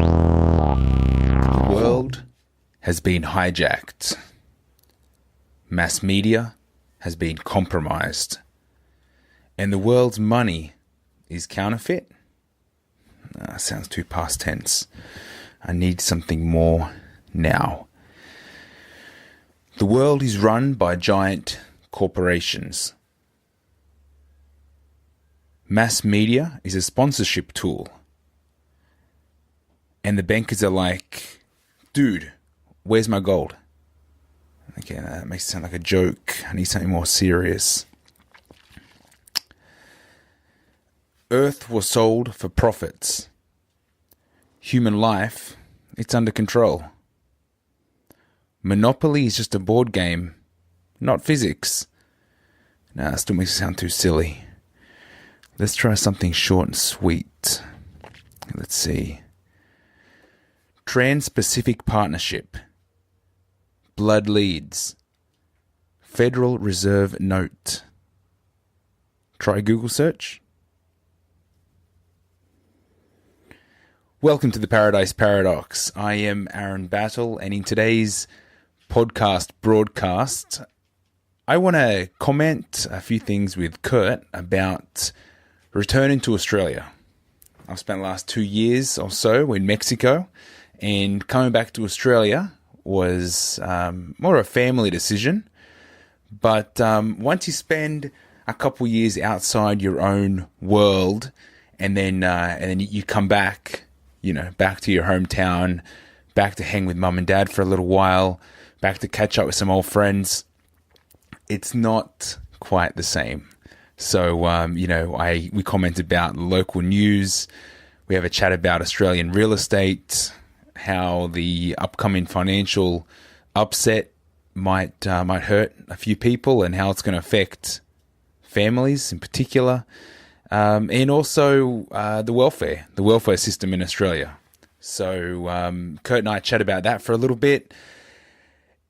The world has been hijacked. Mass media has been compromised. And the world's money is counterfeit? Sounds too past tense. I need something more now. The world is run by giant corporations. Mass media is a sponsorship tool. And the bankers are like, dude, where's my gold? Okay, that makes it sound like a joke. I need something more serious. Earth was sold for profits. Human life, it's under control. Monopoly is just a board game, not physics. Nah, it still makes it sound too silly. Let's try something short and sweet. Let's see. Trans-Pacific Partnership. Blood leads. Federal Reserve note. Try Google search. Welcome to the Paradise Paradox. I am Aaron Battle, and in today's podcast broadcast, I want to comment a few things with Kurt about returning to Australia. I've spent the last 2 years or so in Mexico, and coming back to Australia was more a family decision. But once you spend a couple years outside your own world, and then you come back, back to your hometown, back to hang with mum and dad for a little while, back to catch up with some old friends, it's not quite the same. So, we comment about local news. We have a chat about Australian real estate, how the upcoming financial upset might hurt a few people, and how it's going to affect families in particular, and also the welfare system in Australia. So Kurt and I chat about that for a little bit.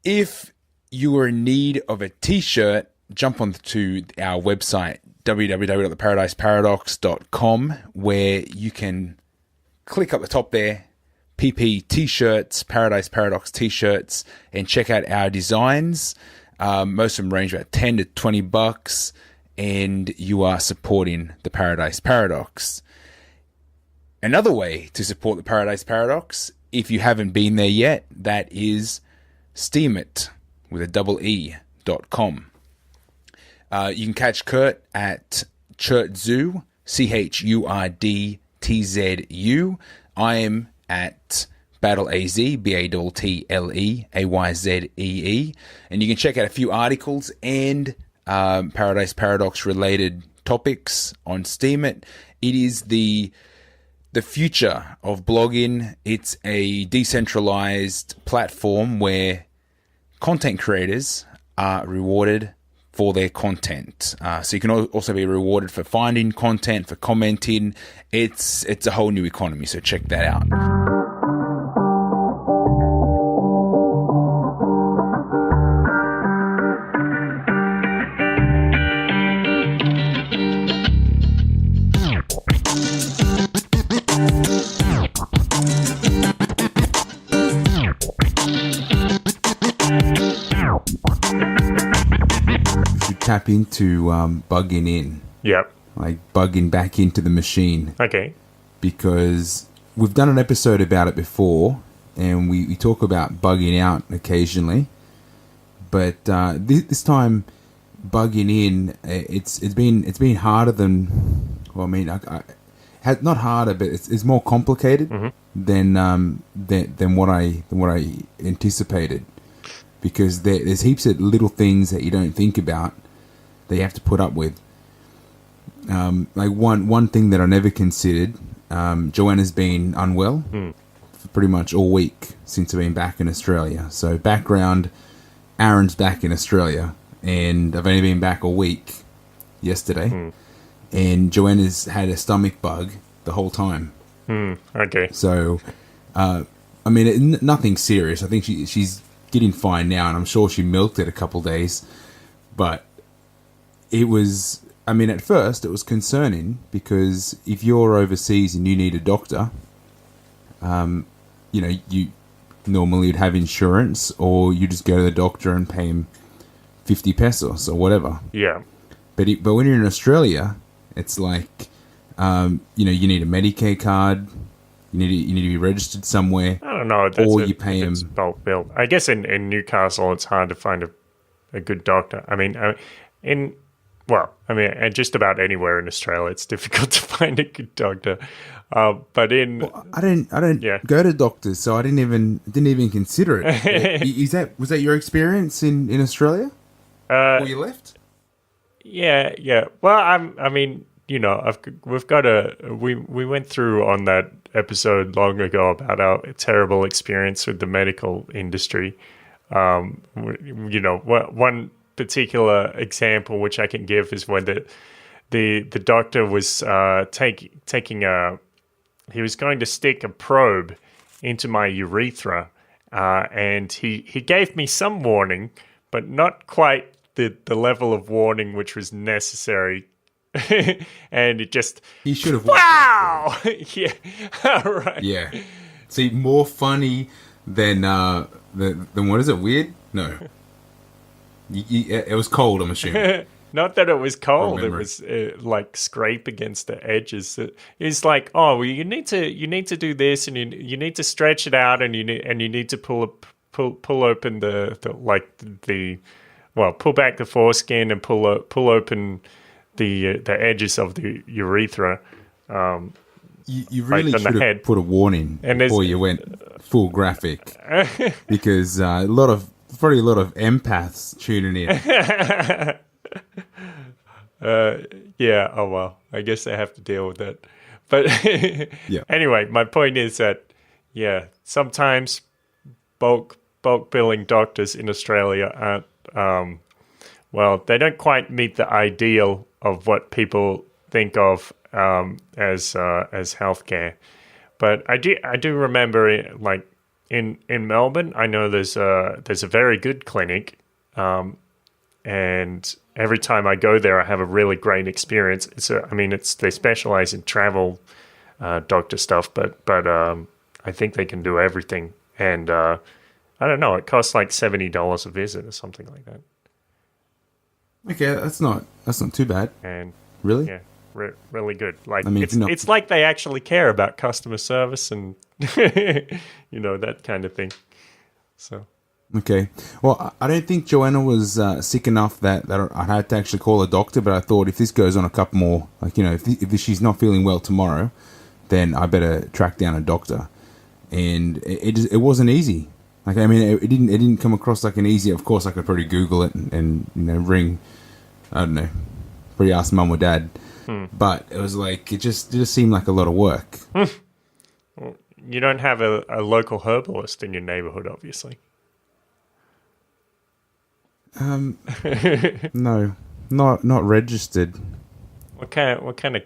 If you are in need of a t-shirt, jump onto our website, www.theparadiseparadox.com, where you can click up the top there, PP t-shirts, Paradise Paradox t-shirts, and check out our designs. Most of them range about $10 to $20, and you are supporting the Paradise Paradox. Another way to support the Paradise Paradox, if you haven't been there yet, that is Steemit with a .com. You can catch Kurt at Churtzu, CHURDTZU. I am at Battle Ayzee, BATTLEAYZEE. And you can check out a few articles and Paradise Paradox related topics on Steemit. It is the future of blogging. It's a decentralized platform where content creators are rewarded for their content. So you can also be rewarded for finding content, for commenting. It's a whole new economy, so check that out. Tap into bugging in. Yep. Like bugging back into the machine. Okay. Because we've done an episode about it before, and we talk about bugging out occasionally. But this time, bugging in, it's been harder than, not harder, but it's more complicated than what I anticipated. Because there's heaps of little things that you don't think about that you have to put up with. Like one thing that I never considered, Joanna's been unwell for pretty much all week since I've been back in Australia. So background, Aaron's back in Australia, and I've only been back a week yesterday. And Joanna's had a stomach bug the whole time. Okay. So, nothing serious. I think she's getting fine now, and I'm sure she milked it a couple days. But it was, at first it was concerning, because if you're overseas and you need a doctor, you normally would have insurance, or you just go to the doctor and pay him 50 pesos or whatever. Yeah. But when you're in Australia, it's like, you need a Medicare card. You need to be registered somewhere. I don't know. Or you pay him. Bulk bill. I guess in Newcastle, it's hard to find a good doctor. I mean, just about anywhere in Australia, it's difficult to find a good doctor. But I don't go to doctors, so I didn't even consider it. Was that your experience in Australia before you left? Yeah. Well, we went through on that episode long ago about our terrible experience with the medical industry. One particular example which I can give is when the doctor was he was going to stick a probe into my urethra, and he gave me some warning, but not quite the level of warning which was necessary. And it just... He should have... Wow! Yeah. Right. Yeah. See, more funny than what is it, weird? No. It was cold, I'm assuming. Not that it was cold. It was like scrape against the edges. It's like, oh, well, you need to do this, and you need to stretch it out, and you need to pull open pull back the foreskin and pull open the edges of the urethra. You really should have put a warning before you went full graphic, because probably a lot of empaths tuning in. Yeah. Oh well, I guess they have to deal with that. But yeah. Anyway, my point is that sometimes bulk billing doctors in Australia aren't. They don't quite meet the ideal of what people think of as healthcare. But I do remember in Melbourne, I know there's a very good clinic, and every time I go there, I have a really great experience. They specialize in travel doctor stuff, but I think they can do everything. And I don't know, it costs like $70 a visit or something like that. Okay, that's not too bad. And really, yeah, really good. Like, it's like they actually care about customer service and that kind of thing. So okay, well, I don't think Joanna was sick enough that I had to actually call a doctor. But I thought if this goes on a couple more, if she's not feeling well tomorrow, then I better track down a doctor. And it wasn't easy. It didn't come across like an easy. Of course, I could probably Google it and ring. I don't know. Probably ask mum or dad. But it was like it just seemed like a lot of work. Well, you don't have a local herbalist in your neighborhood, obviously. No, not registered. What kind of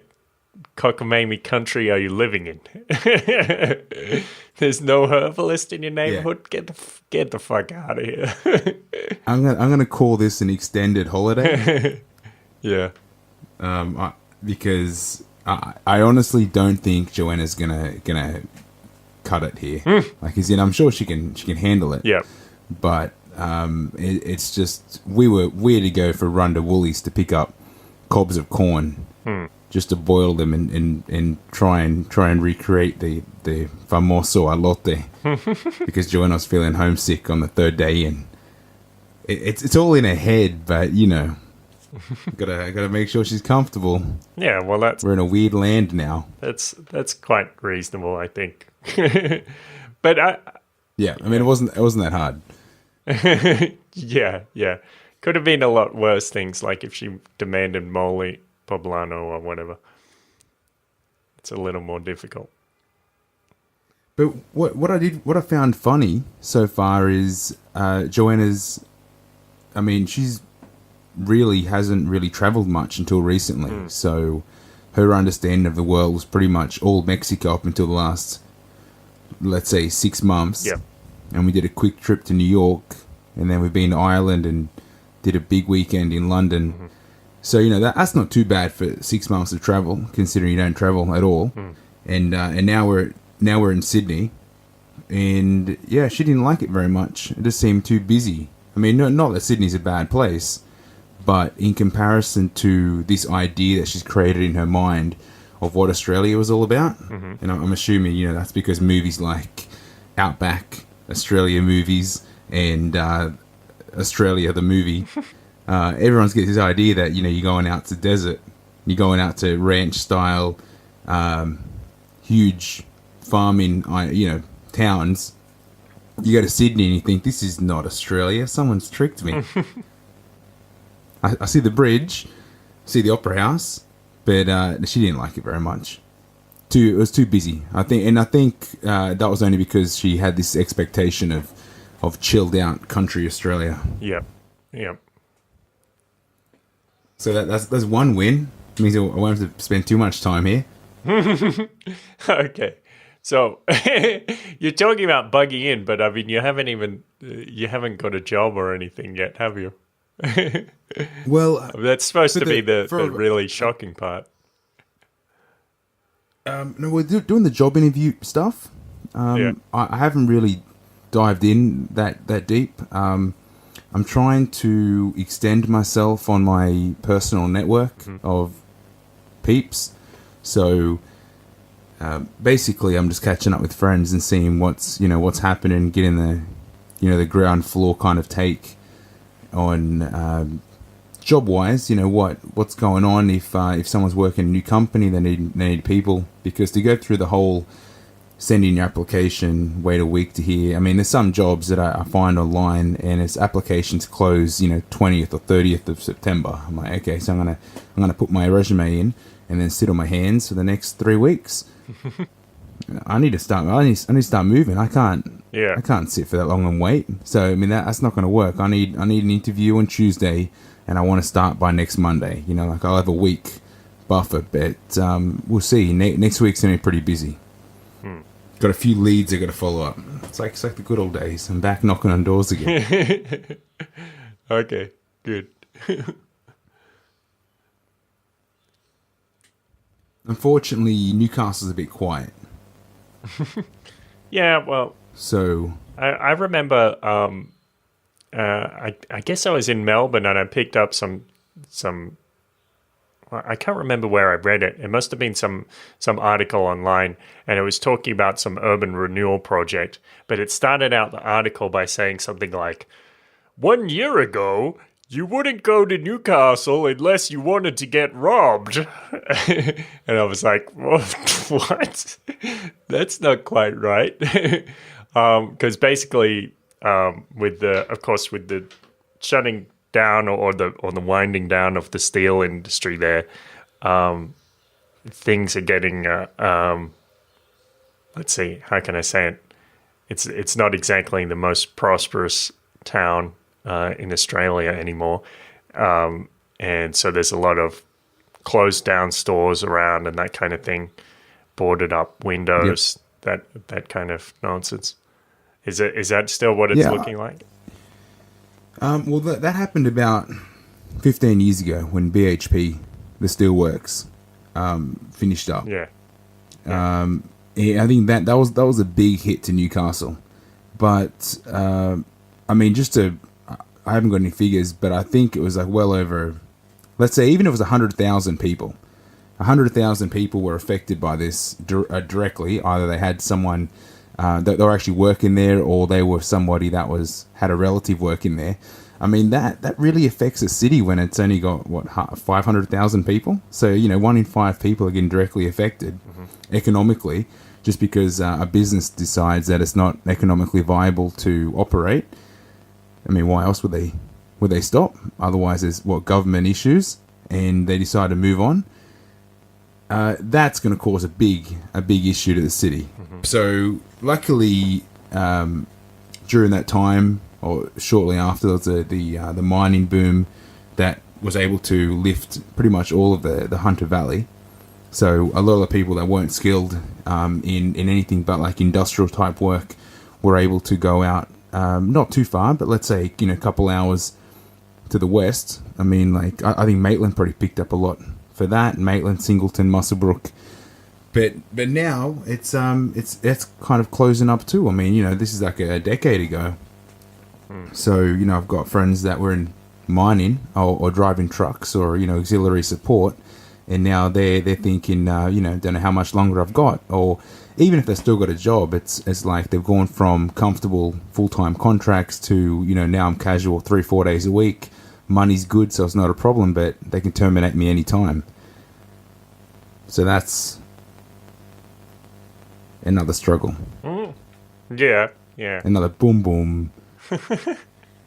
cockamamie country are you living in? There's no herbalist in your neighborhood. Yeah. Get the fuck out of here. I'm gonna call this an extended holiday. Yeah. Because I honestly don't think Joanna's gonna cut it here. I'm sure she can handle it. Yeah. But it's just we were to go for a run to Woolies to pick up cobs of corn. Just to boil them and try and recreate the famoso alote, because Joanna's feeling homesick on the third day, and it's all in her head, but gotta make sure she's comfortable. Yeah, well, we're in a weird land now. That's quite reasonable, I think. But it wasn't that hard. Yeah. Could have been a lot worse things, like if she demanded mole poblano or whatever. It's a little more difficult. But what I found funny so far is Joanna's. She's really hasn't really traveled much until recently. So her understanding of the world was pretty much all Mexico up until the last, let's say, 6 months. Yeah. And we did a quick trip to New York, and then we've been to Ireland and did a big weekend in London. Mm-hmm. So, that's not too bad for 6 months of travel, considering you don't travel at all. And now we're now we're in Sydney, and yeah, she didn't like it very much. It just seemed too busy. I mean, not that Sydney's a bad place, but in comparison to this idea that she's created in her mind of what Australia was all about, and I'm assuming, you know, that's because movies like Outback, Australia movies, and Australia the movie, everyone's got this idea that, you know, you're going out to desert, you're going out to ranch style, huge farming, you know, towns. You go to Sydney and you think, this is not Australia. Someone's tricked me. I see the bridge, see the Opera House, but she didn't like it very much. It was too busy, I think, and I think that was only because she had this expectation of chilled out country Australia. Yep. So that's one win. It means I won't have to spend too much time here. Okay. So you're talking about bugging in, but I mean, you haven't got a job or anything yet, have you? Well, that's supposed to be the really shocking part. No, we're doing the job interview stuff. I haven't really dived in that deep. I'm trying to extend myself on my personal network of peeps. So basically, I'm just catching up with friends and seeing what's happening, getting the ground floor kind of take on job wise. You know what's going on if someone's working in a new company, they need people, because to go through the whole sending your application, wait a week to hear. I mean, there's some jobs that I find online and its applications close, 20th or 30th of September. I'm like, okay, so I'm gonna put my resume in and then sit on my hands for the next 3 weeks. I need to start moving. I can't sit for that long and wait. So I mean that's not going to work. I need an interview on Tuesday, and I want to start by next Monday. I'll have a week buffer, but we'll see. Next week's gonna be pretty busy. Got a few leads I got to follow up. It's like the good old days. I'm back knocking on doors again. Okay, good. Unfortunately, Newcastle's a bit quiet. Yeah, well, so I remember. I guess I was in Melbourne and I picked up some. I can't remember where I read it. It must have been some article online, and it was talking about some urban renewal project. But it started out the article by saying something like, 1 year ago, you wouldn't go to Newcastle unless you wanted to get robbed. And I was like, what? That's not quite right. Because basically, with the shutting down or the winding down of the steel industry there, things are getting let's see, how can I say it? It's not exactly the most prosperous town in Australia anymore, and so there's a lot of closed down stores around and that kind of thing, boarded up windows, that kind of nonsense. Is that still what it's looking like? Well, that happened about 15 years ago when BHP, the steelworks, finished up. Yeah. I think that was a big hit to Newcastle. But, I mean, I haven't got any figures, but I think it was like well over, let's say, even if it was 100,000 people. 100,000 people were affected by this directly. Either they had someone that they were actually working there, or they were somebody that had a relative working there. I mean, that really affects a city when it's only got 500,000 people. So 1 in 5 people are getting directly affected economically, just because a business decides that it's not economically viable to operate. I mean, why else would they stop? Otherwise, there's government issues, and they decide to move on. That's going to cause a big issue to the city. So luckily, during that time, or shortly after, there was the mining boom that was able to lift pretty much all of the Hunter Valley. So a lot of the people that weren't skilled in anything but like industrial type work were able to go out, not too far, but let's say a couple hours to the west. I mean, like I think Maitland probably picked up a lot for that. Maitland, Singleton, Muswellbrook, But now it's kind of closing up too. I mean, this is like a decade ago. So I've got friends that were in mining or driving trucks or auxiliary support, and now they're thinking, don't know how much longer I've got, or even if they've still got a job, it's like they've gone from comfortable full-time contracts to now I'm casual 3-4 days a week. Money's good, so it's not a problem, but they can terminate me anytime. So that's another struggle. Yeah. Another boom boom.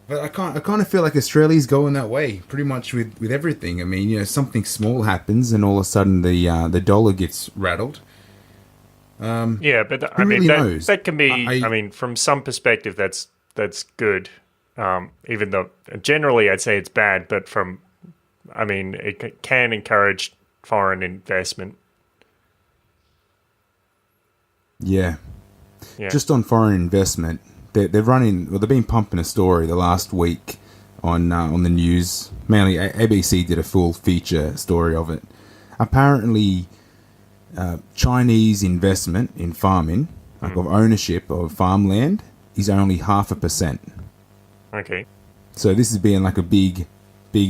But I kind of feel like Australia's going that way pretty much with everything. I mean, something small happens and all of a sudden the dollar gets rattled. Yeah, but who really knows? That can be. I mean, from some perspective, that's good. Even though generally I'd say it's bad, but it can encourage foreign investment. Yeah. Just on foreign investment, they've been pumping a story the last week on the news. Mainly, ABC did a full feature story of it. Apparently, Chinese investment in farming, like of ownership of farmland, is only 0.5%. Okay. So this is being like a big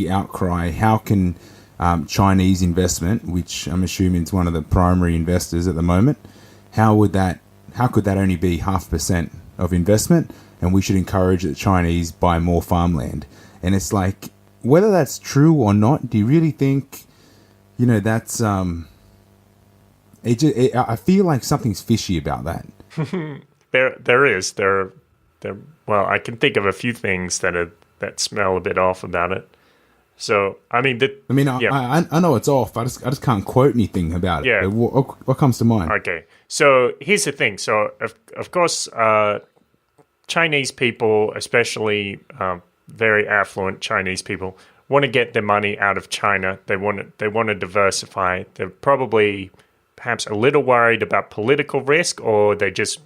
outcry. How can Chinese investment, which I'm assuming is one of the primary investors at the moment, how could that only be 0.5% of investment? And we should encourage the Chinese buy more farmland. And it's like, whether that's true or not, do you really think, that's I feel like something's fishy about that. There is. Well, I can think of a few things that smell a bit off about it. So, I mean, I know it's off. I just can't quote anything about it. Yeah. What comes to mind? Okay. So here's the thing. So of course, Chinese people, especially very affluent Chinese people, want to get their money out of China. They want to diversify. They're probably perhaps a little worried about political risk, or they just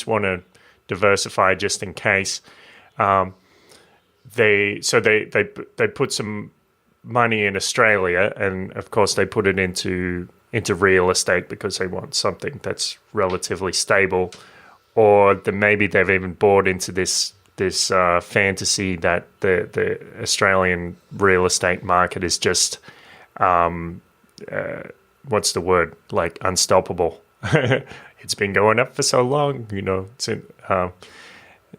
want to diversify just in case. They put some money in Australia, and of course they put it into real estate because they want something that's relatively stable, or maybe they've even bought into this fantasy that the Australian real estate market is just what's the word, like unstoppable. It's been going up for so long, it's in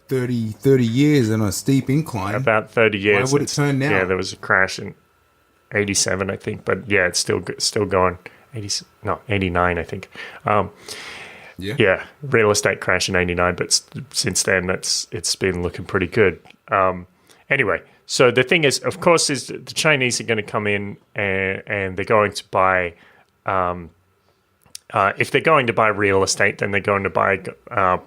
30 years on a steep incline. About 30 years. Why would it turn now? Yeah, there was a crash in 87, I think, but yeah, it's still going. 89, I think. Yeah, real estate crash in 89, but since then it's been looking pretty good. Anyway, so the thing is, of course, is the Chinese are going to come in and they're going to buy. If they're going to buy real estate, then they're going to buy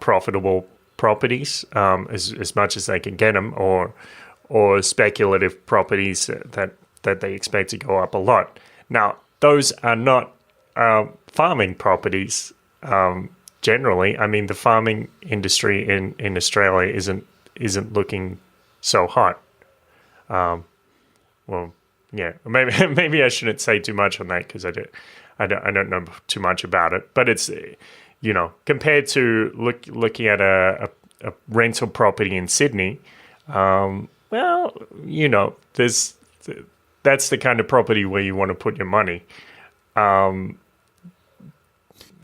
profitable properties as much as they can get them, or speculative properties that they expect to go up a lot. Now, those are not farming properties generally. I mean, the farming industry in Australia isn't looking so hot. Well, yeah, maybe I shouldn't say too much on that because I don't know too much about it. But it's compared to looking at a rental property in Sydney, that's the kind of property where you want to put your money.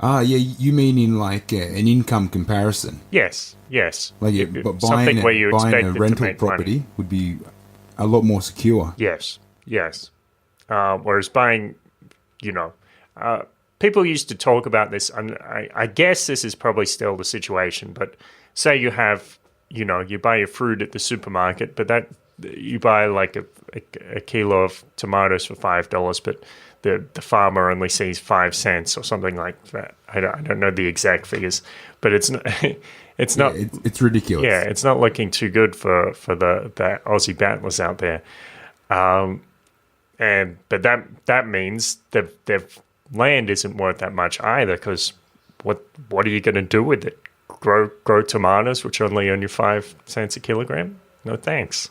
Yeah, you mean in like an income comparison? Yes. Like but buying a rental property would be a lot more secure. Yes. Whereas buying, people used to talk about this, and I guess this is probably still the situation, but say you have, you buy your fruit at the supermarket, but that you buy like a kilo of tomatoes for $5, but the farmer only sees 5 cents or something like that. I don't know the exact figures, but it's not it's ridiculous. Yeah, it's not looking too good for the Aussie battlers out there. But that means that their land isn't worth that much either, because what are you going to do with it? Grow tomatoes, which only earn you 5 cents a kilogram? No thanks.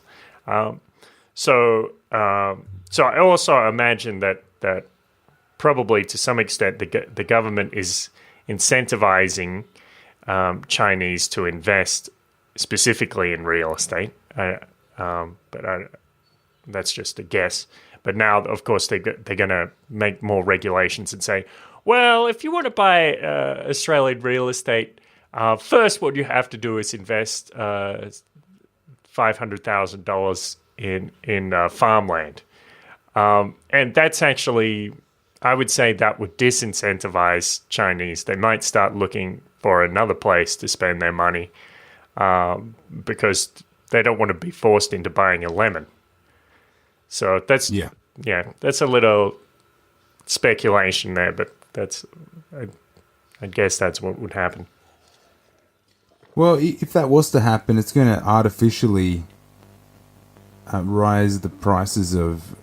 So I also imagine that probably to some extent the government is incentivizing Chinese to invest specifically in real estate. That's just a guess. But now, of course, they're going to make more regulations and say, well, if you want to buy Australian real estate, first what you have to do is invest $500,000 in farmland. And that's actually, I would say that would disincentivize Chinese. They might start looking for another place to spend their money because they don't want to be forced into buying a lemon. So that's that's a little speculation there, but I guess that's what would happen. Well, if that was to happen, it's going to artificially rise the prices of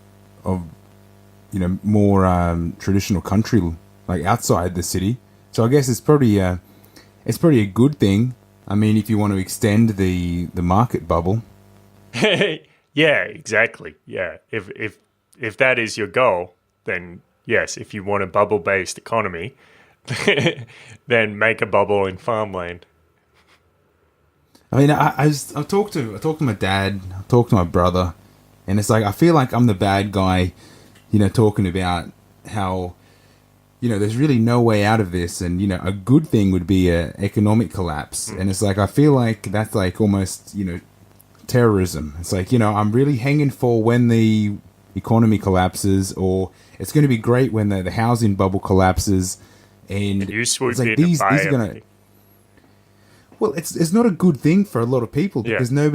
more traditional country, like outside the city. So I guess it's probably a good thing. I mean, if you want to extend the market bubble. Yeah, exactly. Yeah, if that is your goal, then yes. If you want a bubble-based economy, then make a bubble in farmland. I mean, I talked to my dad, I talked to my brother, and it's like I feel like I'm the bad guy, talking about how, there's really no way out of this, and a good thing would be a economic collapse, and it's like I feel like that's like almost terrorism. It's like I'm really hanging for when the economy collapses, or it's going to be great when the housing bubble collapses, and you swoop it's like in these and buy are going to. Well, it's not a good thing for a lot of people because no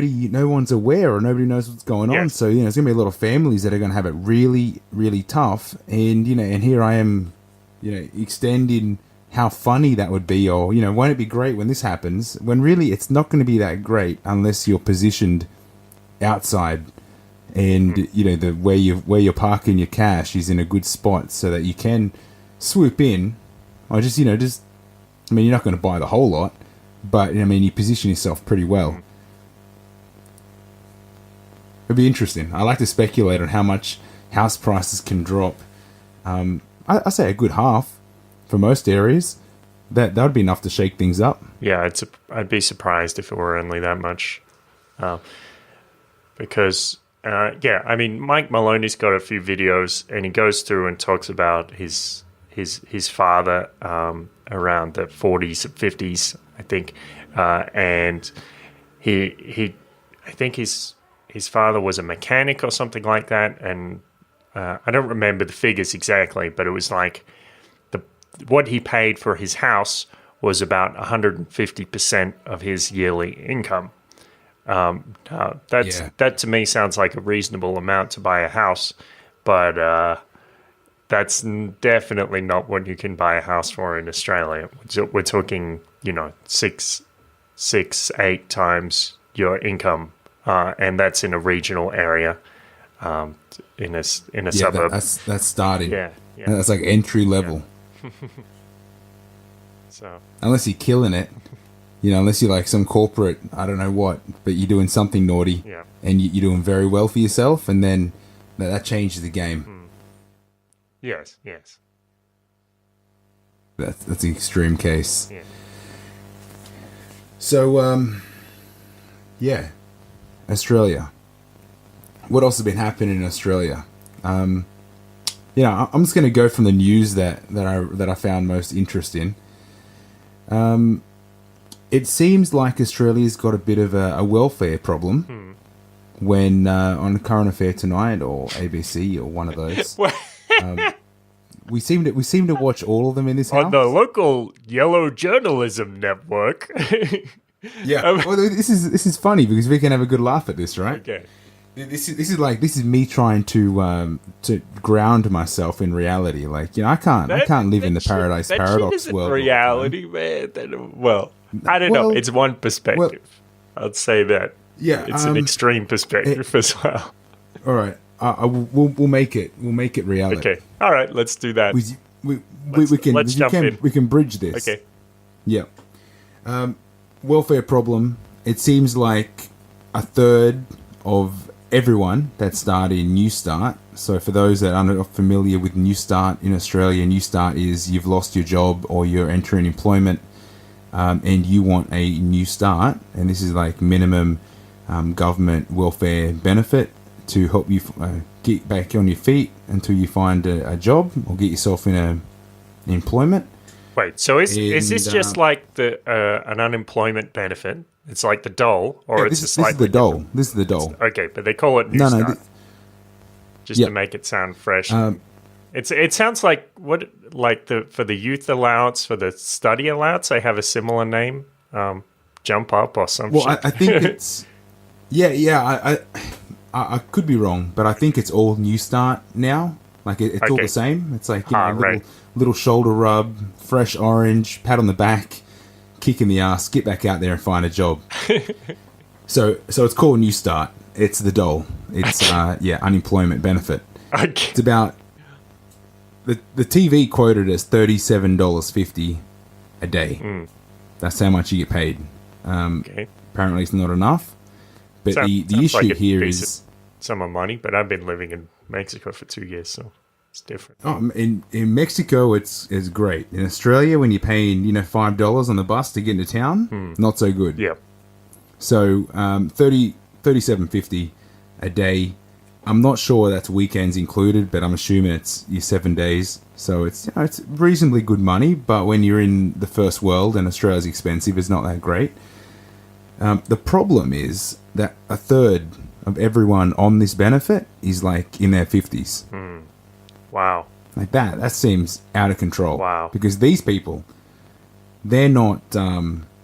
one's aware or nobody knows what's going on. So there's going to be a lot of families that are going to have it really, really tough. And and here I am, extending how funny that would be, or won't it be great when this happens? When really it's not going to be that great unless you're positioned outside, and the where you're parking your cash is in a good spot so that you can swoop in, or just I mean, you're not going to buy the whole lot. But, I mean, you position yourself pretty well. It'd be interesting. I like to speculate on how much house prices can drop. I say a good half for most areas. That would be enough to shake things up. Yeah, I'd be surprised if it were only that much. Because, I mean, Mike Maloney's got a few videos, and he goes through and talks about his father around the 40s, 50s, I think, and I think his father was a mechanic or something like that, and I don't remember the figures exactly, but it was like what he paid for his house was about 150% of his yearly income. That to me sounds like a reasonable amount to buy a house, but that's definitely not what you can buy a house for in Australia. We're talking, 6-8 times your income, and that's in a regional area, in a suburb. That's starting. Yeah. That's like entry level. Yeah. So unless you're killing it, unless you're like some corporate, I don't know what, but you're doing something naughty, and you're doing very well for yourself, and then that changes the game. Yes. That's an extreme case. Yeah. So, Australia. What else has been happening in Australia? I'm just going to go from the news that I found most interesting. It seems like Australia's got a bit of a welfare problem. When on Current Affair Tonight or ABC or one of those. We seem to watch all of them in this house. On the local yellow journalism network. Yeah. Well, this is funny because we can have a good laugh at this, right? Okay. This is me trying to ground myself in reality. Like, I can't live in the Paradise Paradox world. Reality, man. I don't know. It's one perspective. I'd say that. Yeah. It's an extreme perspective as well. All right. We'll make it reality. Okay. All right. Let's do that. We can bridge this. Okay. Yeah. Welfare problem. It seems like a third of everyone that started in New Start. So for those that are not familiar with New Start in Australia, New Start is you've lost your job or you're entering employment, and you want a new start. And this is like minimum government welfare benefit to help you get back on your feet until you find a job or get yourself in employment. Wait, so is this just like the an unemployment benefit? It's like the dole, or it's just like the dole. This is the dole. Okay, but they call it New Start just to make it sound fresh. It sounds like for the youth allowance, for the study allowance, they have a similar name, Jump Up or some shit. Well, I think it's I could be wrong, but I think it's all New Start now. Like it's all the same. It's like little shoulder rub, fresh orange, pat on the back, kick in the ass, get back out there and find a job. So it's called New Start. It's the dole. It's unemployment benefit. Okay. It's about the TV quoted as $37.50 a day. That's how much you get paid. Apparently it's not enough. But the issue like here is sum of money. But I've been living in Mexico for 2 years, so it's different. In Mexico, it's great. In Australia, when you're paying $5 on the bus to get into town, not so good. Yeah. So $37.50 a day. I'm not sure that's weekends included, but I'm assuming it's your 7 days. So it's it's reasonably good money. But when you're in the first world and Australia's expensive, it's not that great. The problem is that a third of everyone on this benefit is like in their 50s. Wow. Like that seems out of control. Wow. Because these people, they're not,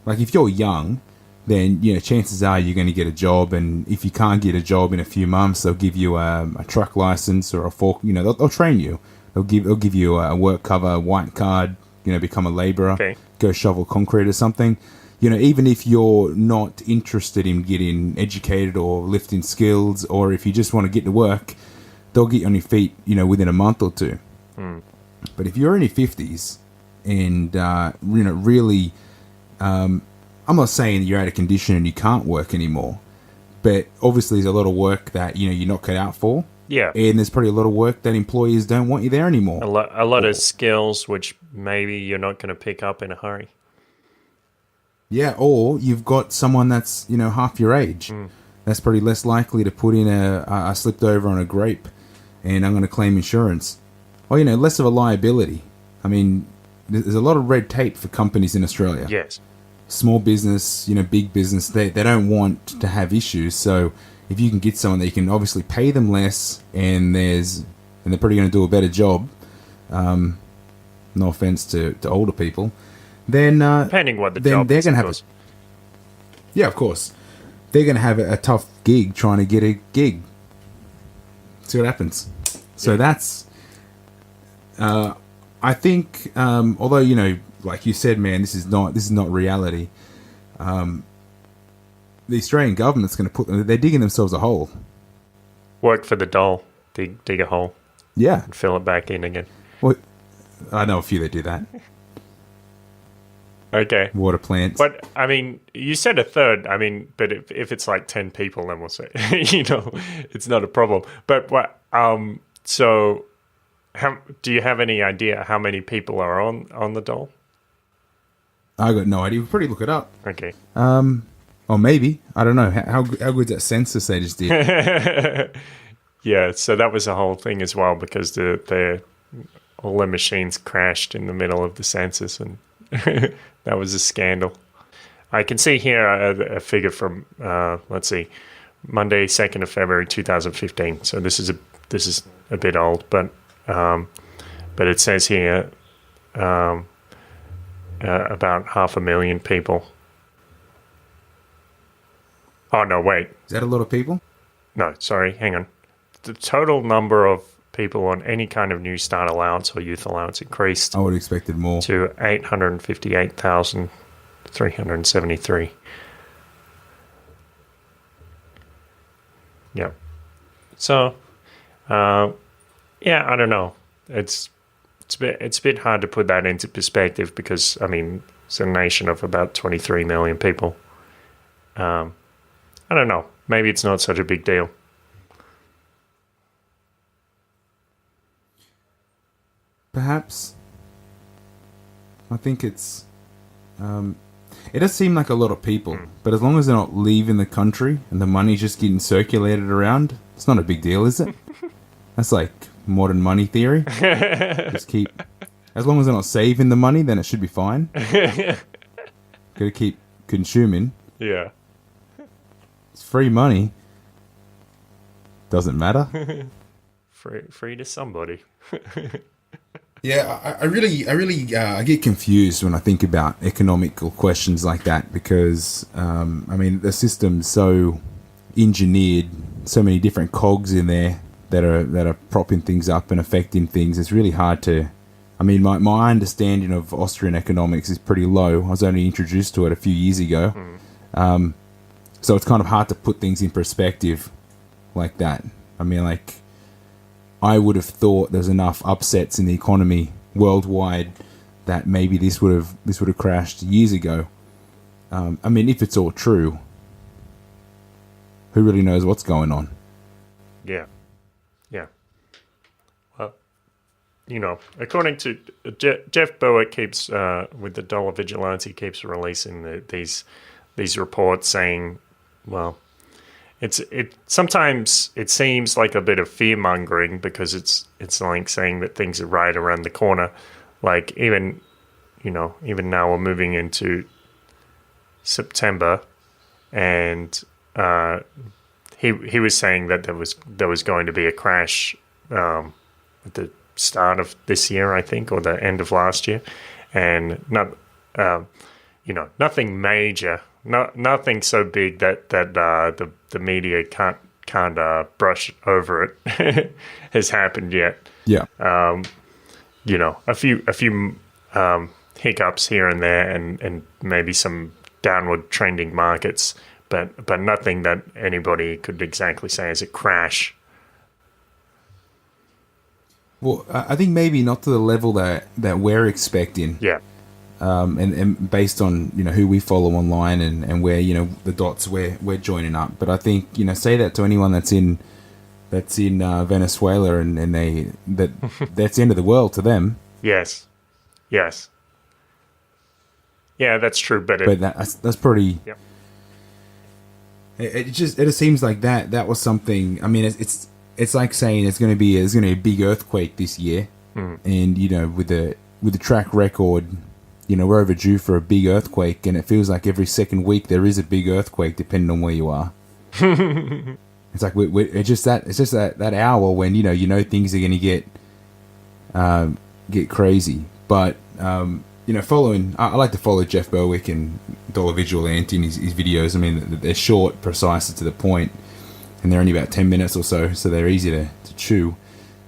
like if you're young, then, chances are you're going to get a job. And if you can't get a job in a few months, they'll give you a truck license or a fork, they'll train you. They'll give you a work cover, white card, become a laborer, go shovel concrete or something. Even if you're not interested in getting educated or lifting skills, or if you just want to get to work, they'll get you on your feet, within a month or two. But if you're in your 50s and, really, I'm not saying you're out of condition and you can't work anymore, but obviously there's a lot of work that, you're not cut out for. Yeah. And there's probably a lot of work that employers don't want you there anymore. A lot of skills which maybe you're not going to pick up in a hurry. Yeah, or you've got someone that's, half your age. That's probably less likely to put in a slipped over on a grape and I'm going to claim insurance. Or, less of a liability. I mean, there's a lot of red tape for companies in Australia. Yes. Small business, big business, they don't want to have issues. So if you can get someone that you can obviously pay them less and they're probably going to do a better job, no offense to older people, then depending what the job they're is, going to have yeah, of course, they're going to have a tough gig trying to get a gig. See what happens. So that's I think although like you said, man, this is not reality. The Australian government's going to they're digging themselves a hole. Work for the dole, dig a hole, and fill it back in again. Well, I know a few that do that. Okay. Water plants. But, I mean, you said a third. I mean, but if it's like 10 people, then we'll say, it's not a problem. But what, so do you have any idea how many people are on the dole? I got no idea. We'll probably look it up. Okay. Or maybe. I don't know. How good's that census they just did? Yeah, so that was a whole thing as well because all their machines crashed in the middle of the census and that was a scandal. I can see here a figure from, let's see, Monday, 2nd of February, 2015. So this is a bit old, but it says here about 500,000 people. Oh, no, wait. Is that a lot of people? No, sorry, hang on. The total number of people on any kind of New Start allowance or youth allowance increased. I would have expected more. To 858,373. Yeah. So, I don't know. It's a bit hard to put that into perspective because, I mean, it's a nation of about 23 million people. I don't know. Maybe it's not such a big deal. perhaps. I think it's... it does seem like a lot of people, but as long as they're not leaving the country and the money's just getting circulated around, it's not a big deal, is it? That's like modern money theory. Just keep... As long as they're not saving the money, then it should be fine. Gotta keep consuming. Yeah. It's free money. Doesn't matter. Free to somebody. Yeah, I get confused when I think about economical questions like that because, the system's so engineered, so many different cogs in there that are propping things up and affecting things. It's really hard to... my understanding of Austrian economics is pretty low. I was only introduced to it a few years ago. So it's kind of hard to put things in perspective like that. I would have thought there's enough upsets in the economy worldwide that maybe this would have crashed years ago. If it's all true, who really knows what's going on? Yeah. Well, according to Jeff Bowick keeps with the Dollar Vigilante keeps releasing these reports saying, well, sometimes it seems like a bit of fear mongering because it's like saying that things are right around the corner. Like even now we're moving into September, and he was saying that there was going to be a crash at the start of this year, I think, or the end of last year, and nothing major. Nothing so big that the media can't brush over it has happened yet. Yeah. A few hiccups here and there, and maybe some downward trending markets, but nothing that anybody could exactly say is a crash. Well, I think maybe not to the level that we're expecting. Yeah. And based on who we follow online and where the dots we're joining up, but I think say that to anyone that's in Venezuela and that's the end of the world to them. Yes. Yeah, that's true, but that's pretty. Yep. It just seems like that was something. It's like saying there's going to be a big earthquake this year, and with the track record. We're overdue for a big earthquake, and it feels like every second week there is a big earthquake, depending on where you are. It's like it's just that hour when things are going to get crazy. But following, I like to follow Jeff Bowick and Dollar Vigilante in his videos. They're short, precise, and to the point, and they're only about 10 minutes or so they're easy to chew.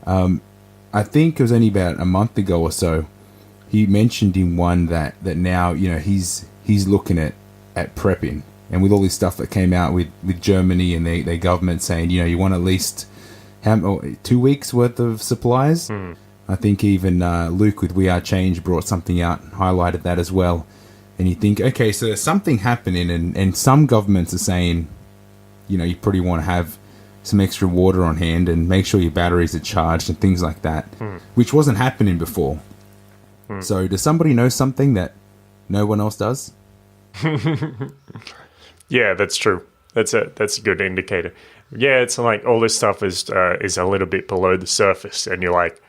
I think it was only about a month ago or so. He mentioned in one that now he's looking at prepping, and with all this stuff that came out with Germany and their government saying you want at least 2 weeks worth of supplies. I think even Luke with We Are Change brought something out, highlighted that as well. And you think, okay, so there's something happening, and some governments are saying you probably want to have some extra water on hand and make sure your batteries are charged and things like that, which wasn't happening before. So does somebody know something that no one else does? Yeah, that's true. That's a good indicator. Yeah, it's like all this stuff is a little bit below the surface, and you're like,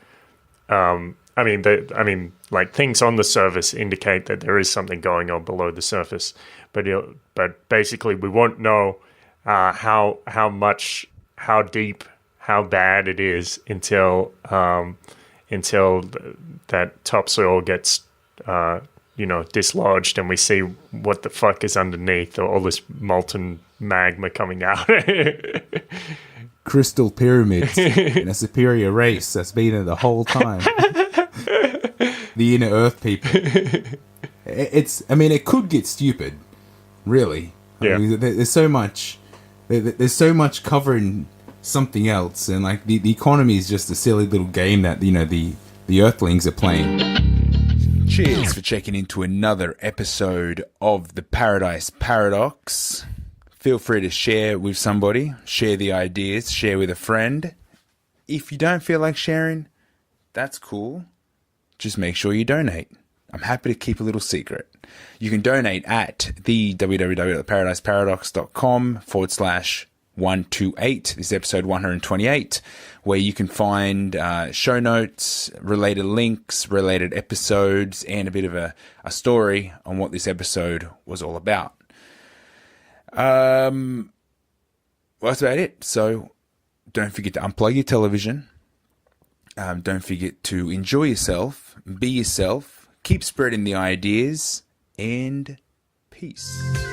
like things on the surface indicate that there is something going on below the surface, but basically we won't know how much, how deep, how bad it is until that topsoil gets dislodged and we see what the fuck is underneath, or all this molten magma coming out. Crystal pyramids in a superior race that's been there the whole time. The inner earth people. It could get stupid, really. Yeah. There's so much covering something else, and like the economy is just a silly little game that the earthlings are playing. Cheers for checking into another episode of the Paradise Paradox. Feel free to share with somebody, share the ideas, share with a friend. If you don't feel like sharing, that's cool. just make sure you donate. I'm happy to keep a little secret. You can donate at the www.paradiseparadox.com/128. This is episode 128, where you can find show notes, related links, related episodes, and a bit of a story on what this episode was all about. Well, that's about it. So don't forget to unplug your television. Don't forget to enjoy yourself, be yourself, keep spreading the ideas, and peace.